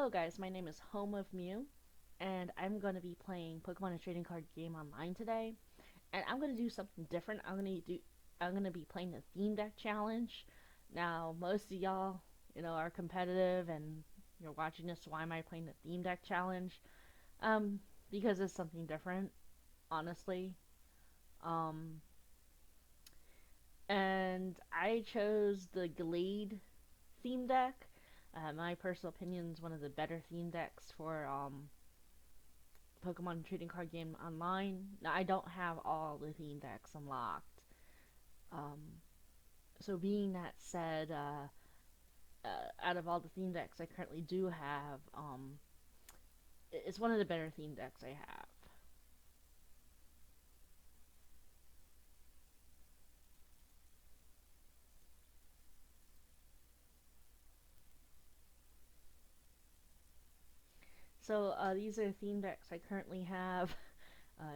Hello guys, my name is Home of Mew, and I'm going to be playing Pokemon a trading card game online today. And I'm going to do something different. I'm going to be playing the theme deck challenge. Now, most of y'all, are competitive and you're watching this. Why am I playing the theme deck challenge? Um, because it's something different, honestly. Um, and I chose the Glade theme deck. My personal opinion is one of the better theme decks for Pokemon trading card game online. Now, I don't have all the theme decks unlocked. Um, so being that said, out of all the theme decks I currently do have, it's one of the better theme decks I have. So these are theme decks I currently have.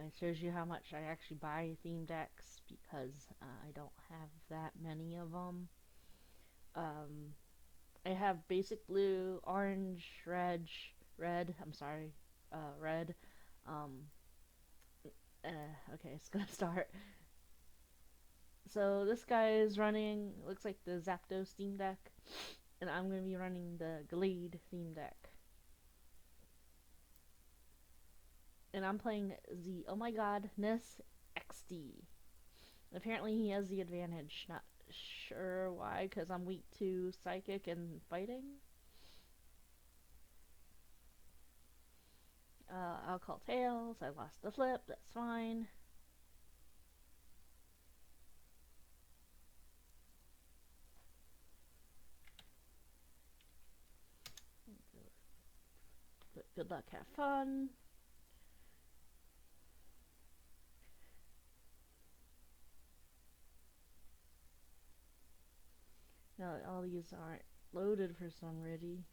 It shows you how much I actually buy theme decks because I don't have that many of them. Um, I have basic blue, orange, red. I'm sorry, red. Um, okay, it's gonna start. So this guy is running, looks like the Zapdos Steam Deck, and I'm gonna be running the Glade theme deck. And I'm playing the Oh My Godness XD. Apparently he has the advantage. Not sure why, because I'm weak to Psychic and Fighting. I'll call Tails. I lost the flip. That's fine. But good luck, have fun. Now all these aren't loaded for some reason.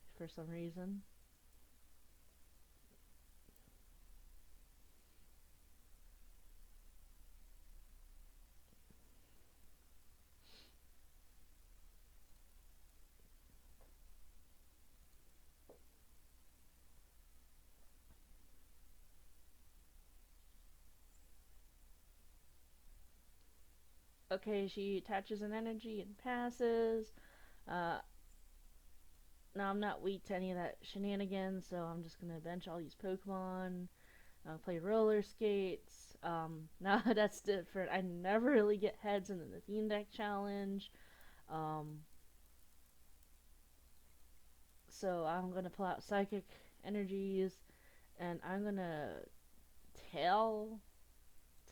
Okay, she attaches an energy and passes. Uh, Now I'm not weak to any of that shenanigans, so I'm just gonna bench all these Pokemon. Play roller skates. Now that's different. I never really get heads in the theme deck challenge. Um, so I'm gonna pull out psychic energies, and I'm gonna tail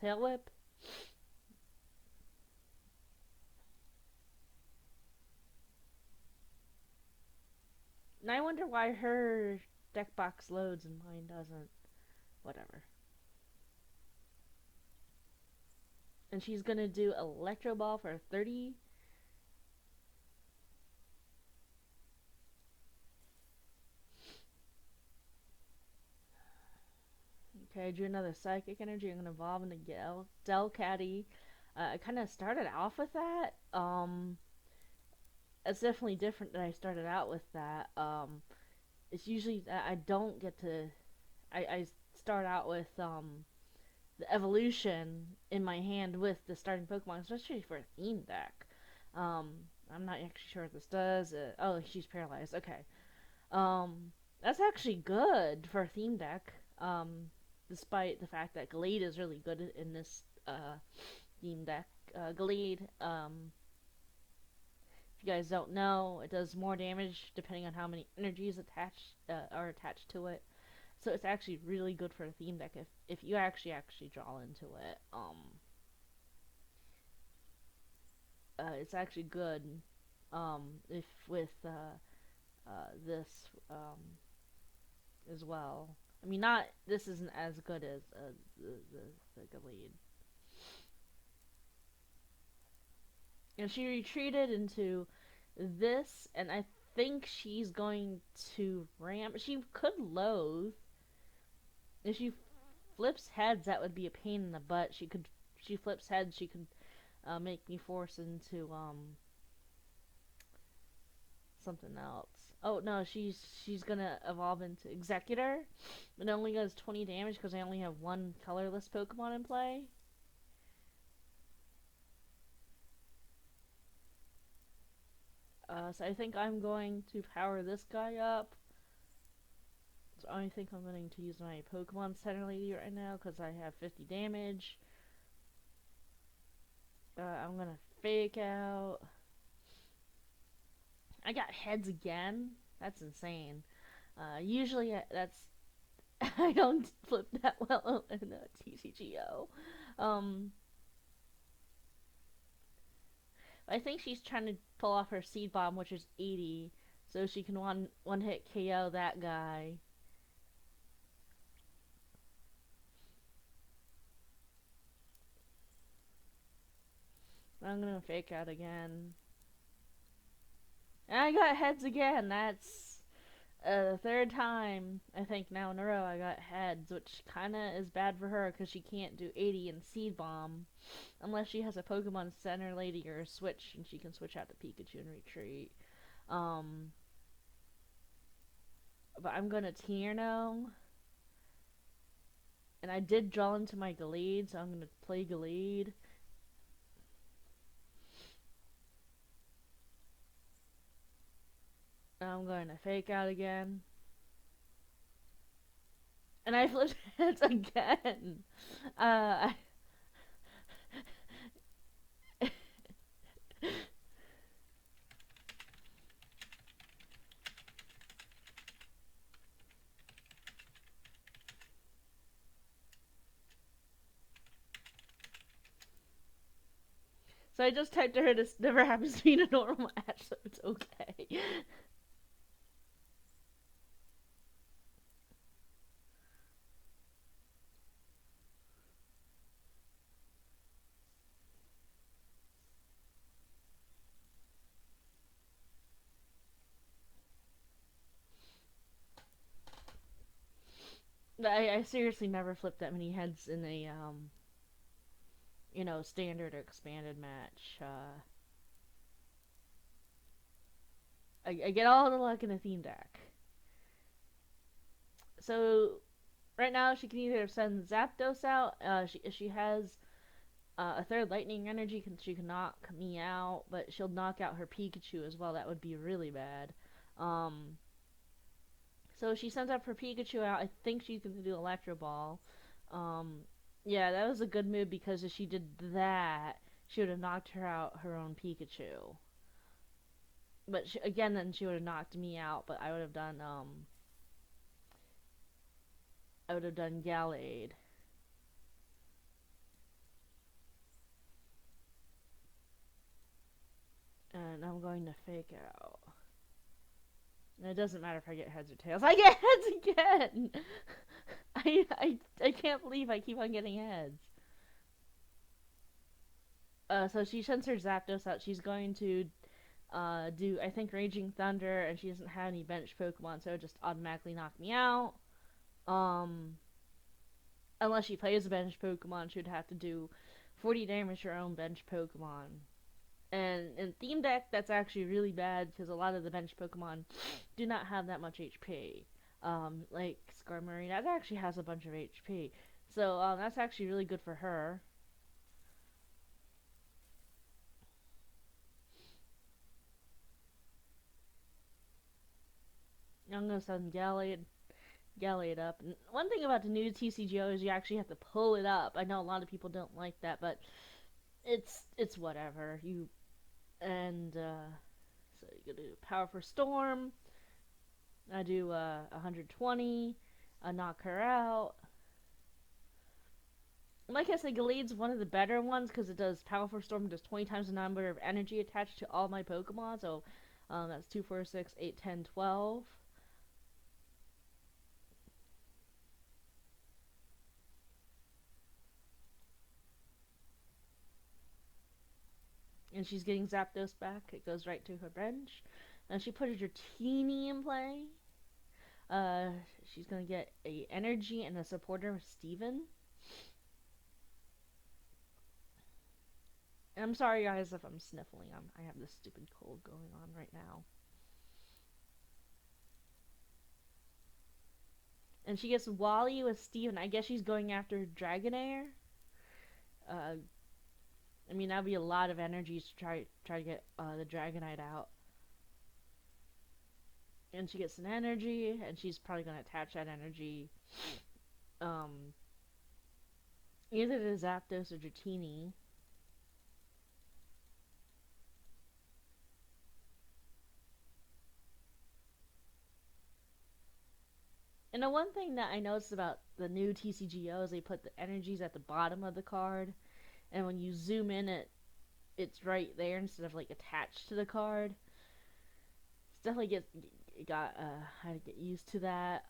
tail whip. And I wonder why her deck box loads and mine doesn't. Whatever. And she's gonna do Electro Ball for 30. Okay, I drew another Psychic Energy. I'm gonna evolve into Delcatty. I kind of started off with that. It's definitely different than I started out with that. It's usually that I don't get to. I start out with the evolution in my hand with the starting Pokemon, especially for a theme deck. Um, I'm not actually sure what this does. Oh, she's paralyzed. Okay. That's actually good for a theme deck. Despite the fact that Glade is really good in this theme deck. Glade, if you guys don't know, it does more damage depending on how many energies are attached to it. So it's actually really good for a theme deck if you actually draw into it. It's actually good. If with this as well. I mean, not this isn't as good as the Glade. And she retreated into this, and I think she's going to ramp. She could loathe. If she flips heads, that would be a pain in the butt. She flips heads, she could make me force into something else. Oh no, she's gonna evolve into Executor, but it only does 20 damage because I only have one colorless Pokemon in play. So I think I'm going to power this guy up. So I think I'm going to use my Pokemon Center Lady right now because I have 50 damage. I'm gonna fake out. I got heads again. That's insane. Usually that's I don't flip that well in TCGO. Um, I think she's trying to pull off her seed bomb, which is 80, so she can one hit KO that guy. I'm gonna fake out again. And I got heads again. That's the third time I think now in a row I got heads, which kind of is bad for her because she can't do 80 in seed bomb unless she has a Pokemon Center Lady or a switch, and she can switch out to Pikachu and retreat. Um, but I'm gonna Tierno, and I did draw into my Gallade, so I'm gonna play Gallade. I'm going to fake out again. And I flipped heads again. Uh, so I just typed to her, this never happens to be in a normal match, so it's okay. I seriously never flipped that many heads in a, standard or expanded match. I get all the luck in a theme deck. So right now she can either send Zapdos out. She has a third lightning energy. She can knock me out, but she'll knock out her Pikachu as well. That would be really bad. Um, so she sends up her Pikachu out. I think she's gonna do Electro Ball. Um, yeah, that was a good move because if she did that, she would have knocked her out her own Pikachu. But again, then she would have knocked me out. But I would have done Gallade. And I'm going to fake out. And it doesn't matter if I get heads or tails. I get heads again! I can't believe I keep on getting heads. So she sends her Zapdos out. She's going to do, I think, Raging Thunder, and she doesn't have any bench Pokemon, so it just automatically knock me out. Um, Unless she plays a bench Pokemon, she would have to do 40 damage to her own bench Pokemon. And in Theme Deck, that's actually really bad because a lot of the bench Pokemon do not have that much HP. Like Skarmory, that actually has a bunch of HP. So that's actually really good for her. I'm gonna send Gallade up. And one thing about the new TCGO is you actually have to pull it up. I know a lot of people don't like that, but it's whatever. So you gotta do Powerful Storm. I do 120. I knock her out. Like I said, Gallade's one of the better ones because it does Powerful Storm, does 20 times the number of energy attached to all my Pokemon. So that's 2, 4, 6, 8, 10, 12. And she's getting Zapdos back. It goes right to her bench. And she put her Dratini in play. Uh, she's gonna get a energy and a supporter with Steven. And I'm sorry, guys, if I'm sniffling. I have this stupid cold going on right now. And she gets Wally with Steve, and I guess she's going after Dragonair. Uh, I mean, that'd be a lot of energy to try to get the Dragonite out. And she gets an energy, and she's probably gonna attach that energy um, either to Zapdos or Dratini. And the one thing that I noticed about the new TCGO is they put the energies at the bottom of the card, and when you zoom in, it's right there instead of like attached to the card. It's definitely got how to get used to that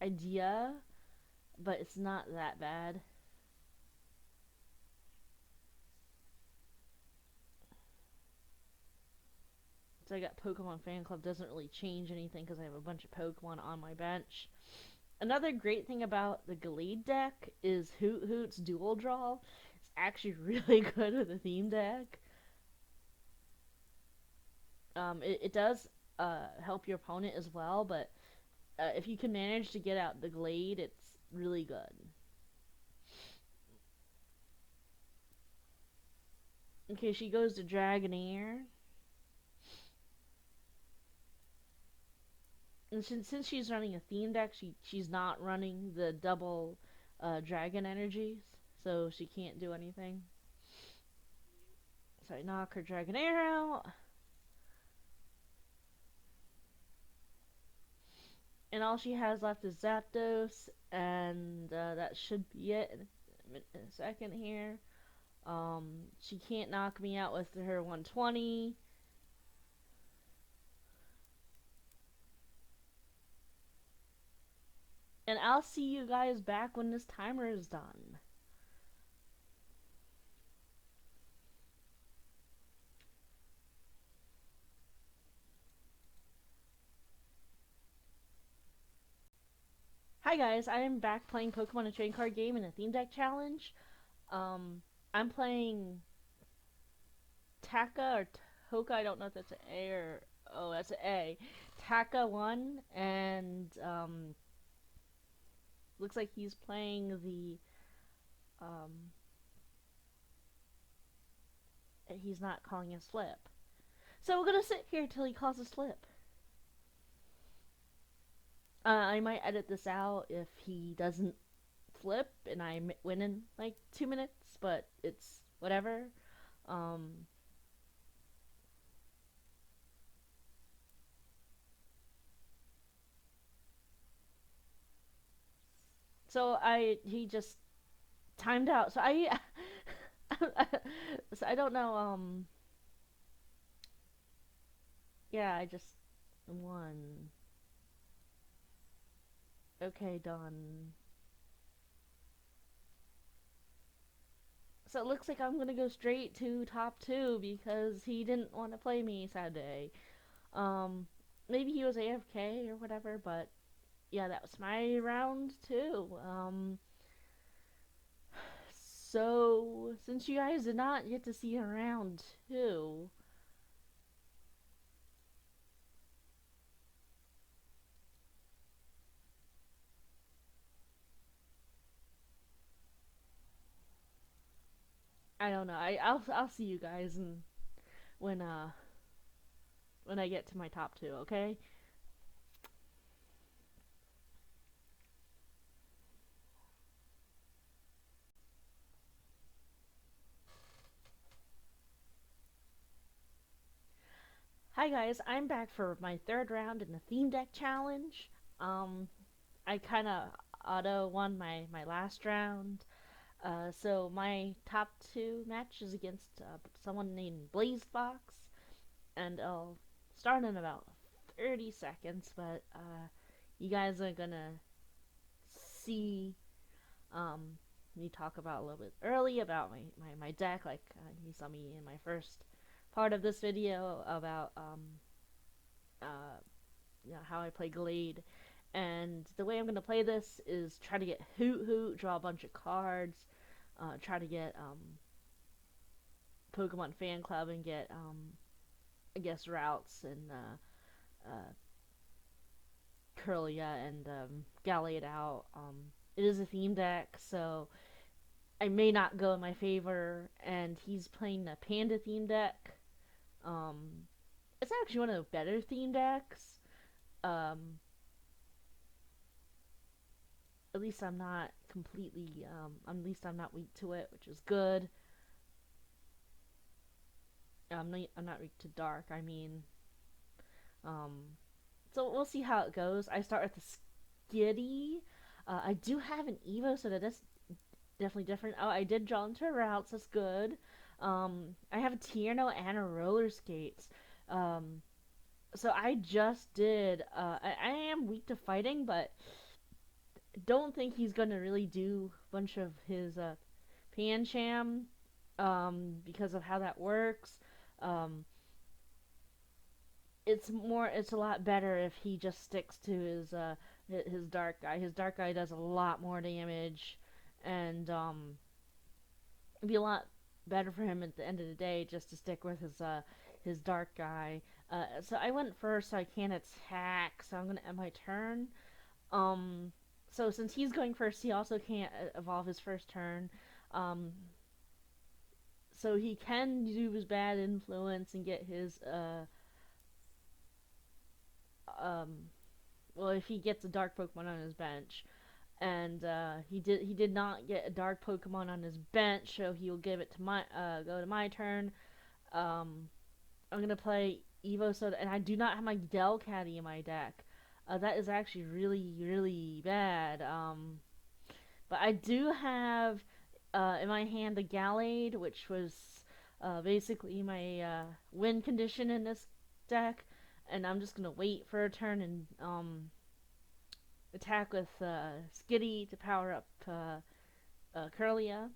idea, but it's not that bad. So I got Pokemon Fan Club, doesn't really change anything because I have a bunch of Pokemon on my bench. Another great thing about the Glade deck is Hoot Hoot's Dual Draw. It's actually really good with the theme deck. It does help your opponent as well, but if you can manage to get out the Glade, it's really good. Okay, she goes to Dragonair. And since she's running a theme deck, she's not running the double dragon energies, so she can't do anything. So I knock her Dragonair out. And all she has left is Zapdos, and that should be it in a second here. She can't knock me out with her 120. And I'll see you guys back when this timer is done. Hi guys, I am back playing Pokemon a Trading Card Game in a Theme Deck Challenge. Um, I'm playing Taka or Toka, I don't know if that's an A or... Oh, that's an A. Taka 1, and looks like he's playing the... He's not calling a slip. So we're gonna sit here till he calls a slip. I might edit this out if he doesn't flip and I win in like 2 minutes, but it's whatever. Um, so he just timed out. So I so I don't know. Yeah, I just won. Okay, done. So it looks like I'm gonna go straight to top two because he didn't want to play me Saturday. Um, maybe he was AFK or whatever, but yeah, that was my round too. So since you guys did not get to see a round two, I don't know. I'll see you guys when when I get to my top two. Okay. Hi guys, I'm back for my third round in the theme deck challenge. Um, I kind of auto won my last round. So my top two match is against someone named Blazebox, and I'll start in about 30 seconds. But you guys are gonna see me talk about a little bit early about my deck. Like you saw me in my first part of this video about uh, how I play Glade. And the way I'm going to play this is try to get Hoot Hoot, draw a bunch of cards, try to get Pokemon Fan Club and get, I guess, routes and Curlia and Gallade out. It is a theme deck, so I may not go in my favor, and he's playing a Panda theme deck. Um, it's actually one of the better theme decks. Um, at least I'm not completely, at least I'm not weak to it, which is good. I'm not weak to dark. I mean, um, so we'll see how it goes. I start with the Skitty. I do have an Evo, so that is definitely different. Oh, I did draw into routes. That's good. I have a Tierno and a roller skates. Um, so I just did. I am weak to fighting, but don't think he's gonna really do a bunch of his Pancham, because of how that works. Um, it's a lot better if he just sticks to his dark guy. His dark guy does a lot more damage, and it'd be a lot better for him at the end of the day just to stick with his dark guy. So I went first, so I can't attack. So I'm gonna end my turn. Um, so since he's going first, he also can't evolve his first turn. Um, so he can do his bad influence and get his um well, if he gets a dark Pokemon on his bench, and he did not get a dark Pokemon on his bench, so he'll give it to my go to my turn. Um, I'm gonna play Evo Soda, and I do not have my Delcatty in my deck. That is actually really bad. But I do have in my hand the Gallade, which was basically my win condition in this deck, and I'm just gonna wait for a turn and attack with Skitty to power up Curlia.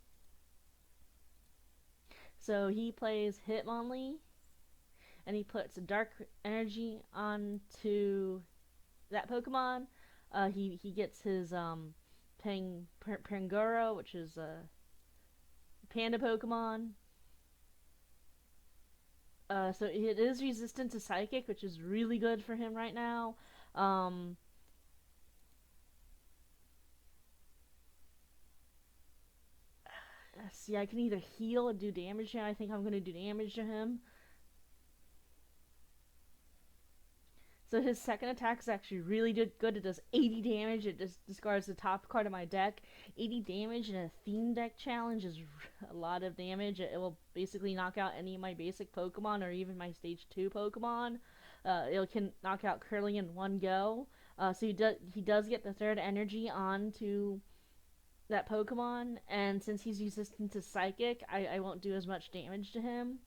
So he plays Hitmonlee, and he puts a Dark Energy onto that Pokemon. He gets his Pangoro, which is a Panda Pokemon. So it is resistant to Psychic, which is really good for him right now. Um, See, I can either heal or do damage to him. I think I'm going to do damage to him. So his second attack is actually really good. It does 80 damage. It just discards the top card of my deck. 80 damage in a theme deck challenge is a lot of damage. It will basically knock out any of my basic Pokemon or even my Stage 2 Pokemon. It can knock out Curly in one go. So he does get the third energy onto that Pokemon, and since he's resistant to Psychic, I won't do as much damage to him.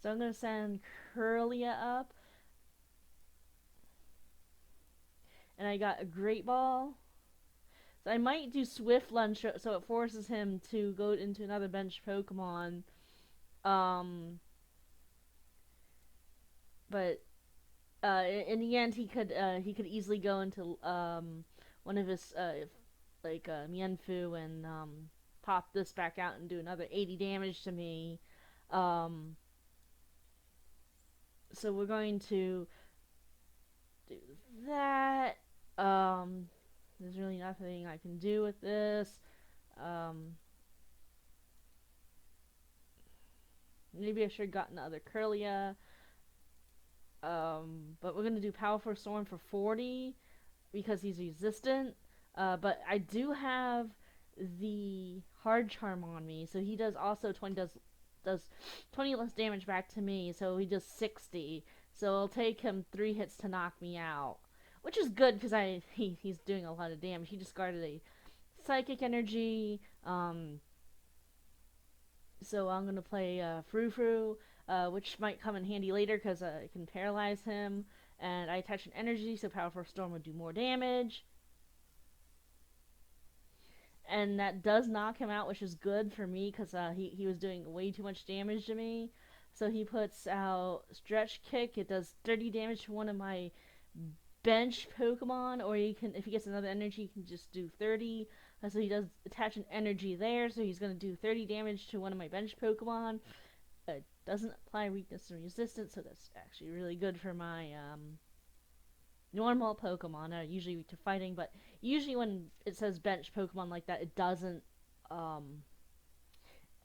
So I'm gonna send Curlia up, and I got a Great Ball. So I might do Swift Lunge, so it forces him to go into another bench Pokemon. Um, but in the end, he could easily go into one of his like Mienfoo and pop this back out and do another 80 damage to me. Um, so we're going to do that. There's really nothing I can do with this. Um, Maybe I should have gotten the other Curlia. But we're gonna do Powerful Storm for 40 because he's resistant. But I do have the Hard Charm on me, so he does also 20 less damage back to me. So he does 60. So it'll take him 3 hits to knock me out, which is good because he's doing a lot of damage. He discarded a Psychic Energy. So I'm gonna play Frou Frou, which might come in handy later because it can paralyze him. And I attach an energy, so Powerful Storm would do more damage. And that does knock him out, which is good for me because he was doing way too much damage to me. So he puts out Stretch Kick. It does 30 damage to one of my bench Pokemon, or he can, if he gets another energy, he can just do 30. So he does attach an energy there, so he's gonna do 30 damage to one of my bench Pokemon. It doesn't apply weakness and resistance, so that's actually really good for my normal Pokemon. Usually to fighting, but usually when it says bench Pokemon like that, it doesn't um,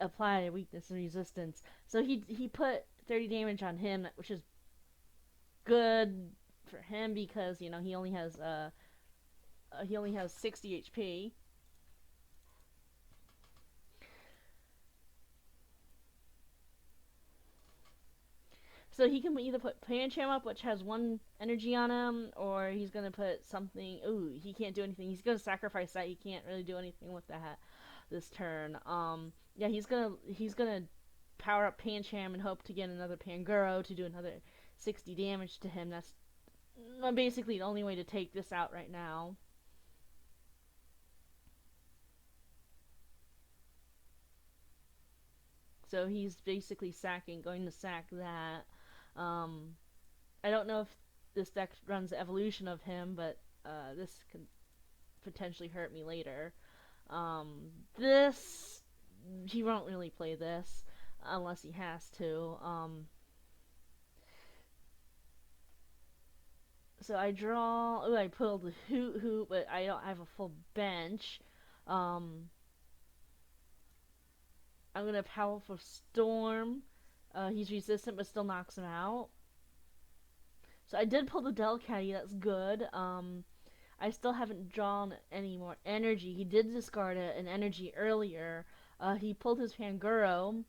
apply weakness and resistance. So he put 30 damage on him, which is good for him because he only has 60 HP. So he can either put Pancham up, which has one energy on him, or he's gonna put something. Ooh, he can't do anything. He's gonna sacrifice that. He can't really do anything with that this turn. Yeah, he's gonna power up Pancham and hope to get another Panguro to do another 60 damage to him. That's basically the only way to take this out right now. So he's basically going to sack that. Um, I don't know if this deck runs the evolution of him, but this can potentially hurt me later. This he won't really play this unless he has to. So I draw. Oh, I pulled the Hoot, but I don't have a full bench. Um, I'm gonna Powerful Storm. He's resistant, but still knocks him out. So I did pull the Delcatty. That's good. I still haven't drawn any more energy. He did discard an energy earlier. He pulled his Panguro.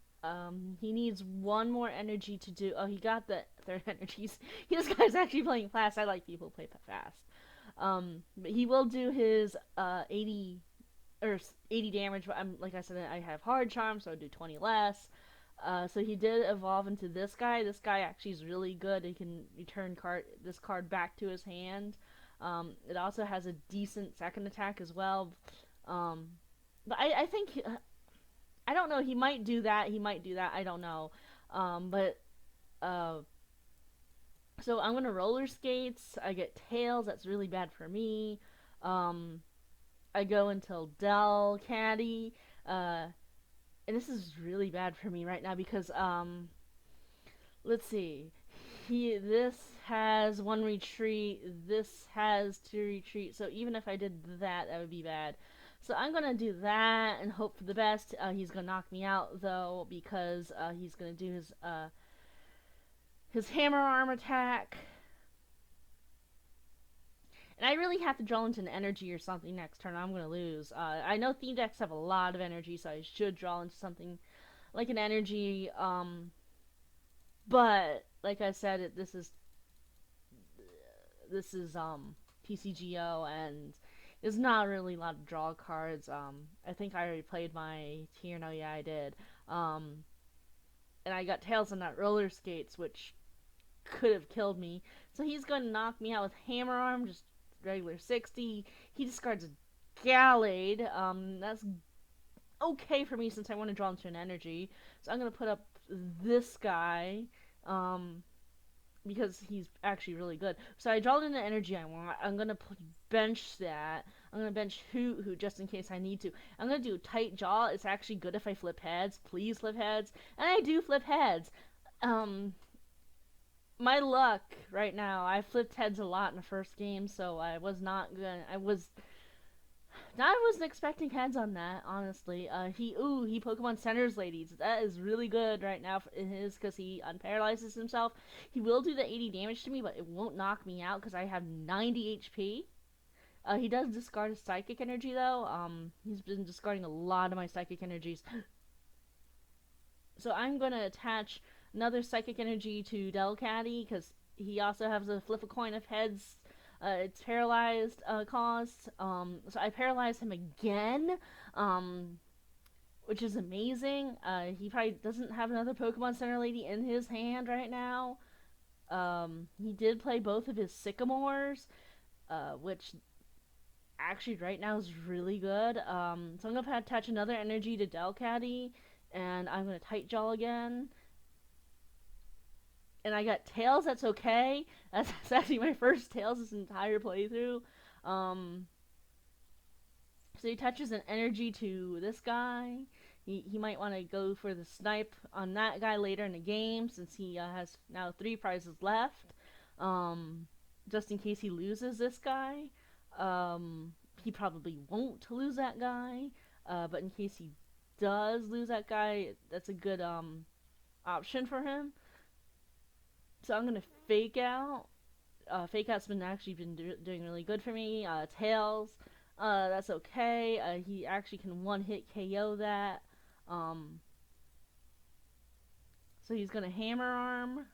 He needs one more energy to do. Oh, he got the third energies. This guy's actually playing fast. I like people who play fast. But he will do his 80 or 80 damage. But I'm like I said, I have hard charm, so I'll do 20 less. So he did evolve into this guy. This guy actually is really good. He can return this card back to his hand. It also has a decent second attack as well. But I think I don't know. He might do that. He might do that. I don't know. But so I'm gonna roller skates. I get tails. That's really bad for me. I go until Del Caddy. And this is really bad for me right now because let's see. This has one retreat. This has two retreat. So even if I did that, that would be bad. So I'm gonna do that and hope for the best. He's gonna knock me out though because he's gonna do his hammer arm attack. And I really have to draw into an energy or something next turn. I'm gonna lose. I know theme decks have a lot of energy, so I should draw into something like an energy. But like I said, this is TCGO, and there's not really a lot of draw cards. I think I already played my tier. No, yeah, I did. And I got tails on that roller skates, which could have killed me. So he's going to knock me out with hammer arm, just regular 60. He discards a Gallade. That's okay for me since I want to draw into an energy. So I'm going to put up this guy. Because he's actually really good. So I draw in the energy I want. I'm gonna bench that. I'm gonna bench Hoot just in case I need to. I'm gonna do Tight Jaw. It's actually good if I flip heads. Please flip heads, and I do flip heads. My luck right now. I flipped heads a lot in the first game, so I was not gonna. I wasn't expecting heads on that, honestly. He Pokemon centers ladies. That is really good right now in his because he unparalyzes himself. He will do the 80 damage to me, but it won't knock me out because I have 90 HP. He does discard his psychic energy though. He's been discarding a lot of my psychic energies. So I'm gonna attach another psychic energy to Delcatty because he also has a flip a coin of heads it's paralyzed cost. So I paralyzed him again, which is amazing. He probably doesn't have another Pokemon Center Lady in his hand right now. He did play both of his Sycamores, which actually right now is really good. So I'm going to attach another energy to Delcatty, and I'm going to Tight Jaw again. And I got Tails. That's okay. That's actually my first Tails this entire playthrough. Um, so he touches an energy to this guy. He might want to go for the snipe on that guy later in the game since he has now 3 prizes left. Um, just in case he loses this guy. He probably won't lose that guy. But in case he does lose that guy, that's a good option for him. So I'm gonna fake out. Fake out's been actually been doing really good for me. Tails, that's okay. He actually can one hit KO that. Um, so he's gonna hammer arm.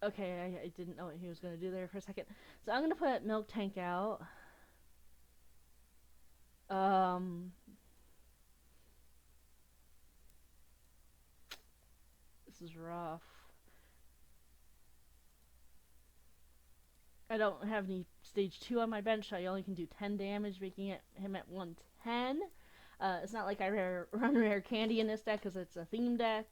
Okay, I didn't know what he was gonna do there for a second. So I'm gonna put Milk Tank out. Um, this is rough. I don't have any stage 2 on my bench, so I only can do 10 damage, making him at 110. It's not like I run rare candy in this deck because it's a theme deck.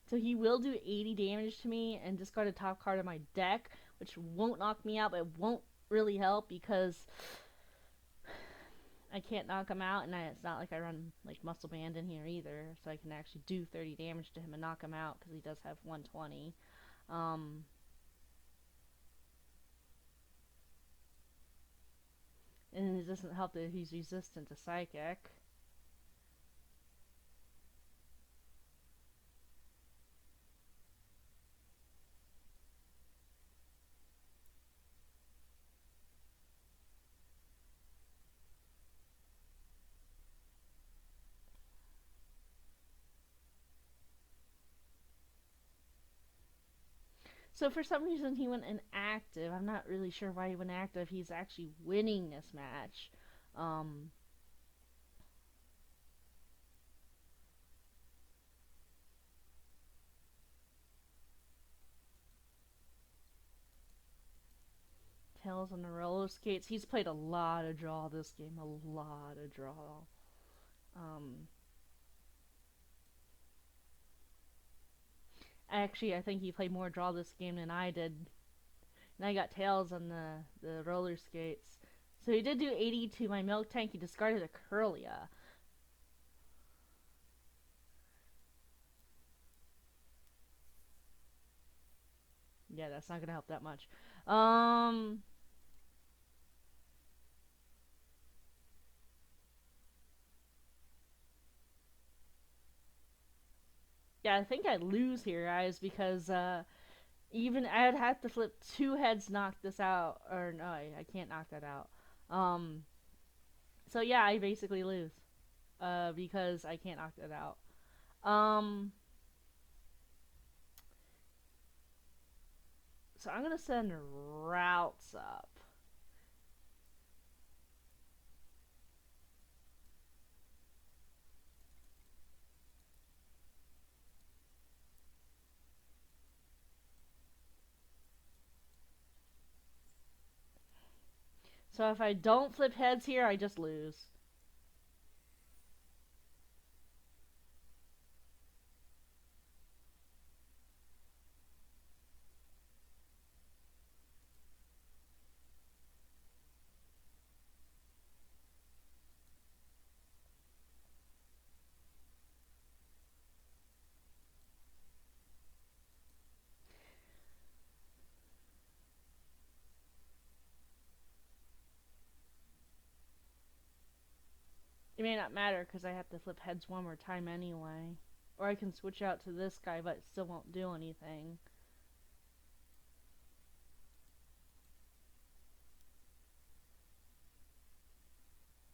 So he will do 80 damage to me and discard a top card of my deck, which won't knock me out, but it won't really help because I can't knock him out, and it's not like I run like Muscle Band in here either, so I can actually do 30 damage to him and knock him out because he does have 120. Um, and it doesn't help that he's resistant to Psychic. So for some reason he went inactive. I'm not really sure why he went active. He's actually winning this match. Um, Tails on the roller skates. He's played a lot of draw this game. A lot of draw. Um, Actually, I think he played more draw this game than I did. And I got Tails on the roller skates. So he did do 80 to my Milk Tank. He discarded a Curlia. Yeah, that's not gonna help that much. Um, yeah, I think I lose here, guys, because even I'd have to flip 2 heads to knock this out, or no, I can't knock that out. Um, so yeah, I basically lose, because I can't knock that out. Um, so I'm gonna send routes up. So if I don't flip heads here, I just lose. It may not matter because I have to flip heads one more time anyway. Or I can switch out to this guy, but it still won't do anything.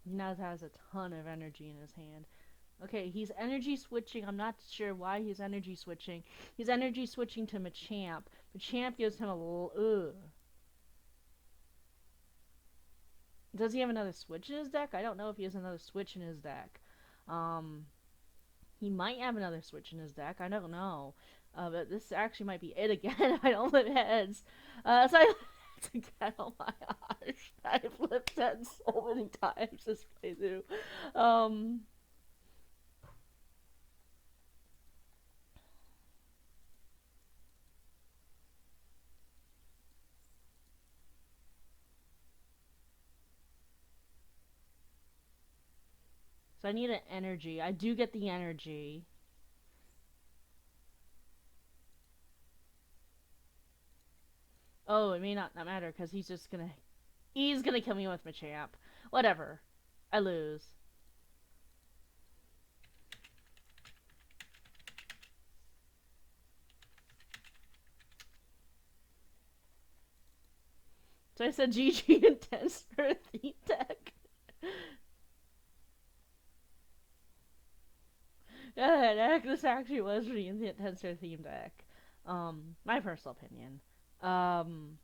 He now has a ton of energy in his hand. Okay, he's energy switching. I'm not sure why he's energy switching. He's energy switching to Machamp. Machamp gives him a little. Ugh. Does he have another switch in his deck? I don't know if he has another switch in his deck. Um, he might have another switch in his deck. I don't know. But this actually might be it again. I don't flip heads. So I flipped again. Oh my gosh. I flipped heads so many times this playthrough. Um, so I need an energy. I do get the energy. Oh, it may not matter because he's gonna kill me with Machamp. Whatever. I lose. So I said GG intense for a theme deck. Yeah, this actually was the intenser theme deck. My personal opinion. Um,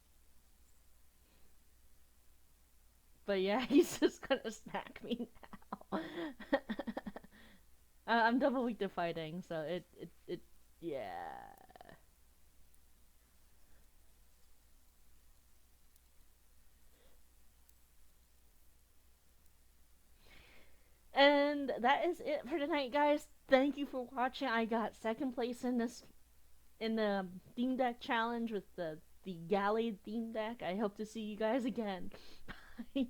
but yeah, he's just gonna smack me now. I'm double weak to fighting, so yeah. And that is it for tonight, guys. Thank you for watching. I got second place in the theme deck challenge with the Gallade theme deck. I hope to see you guys again. Bye.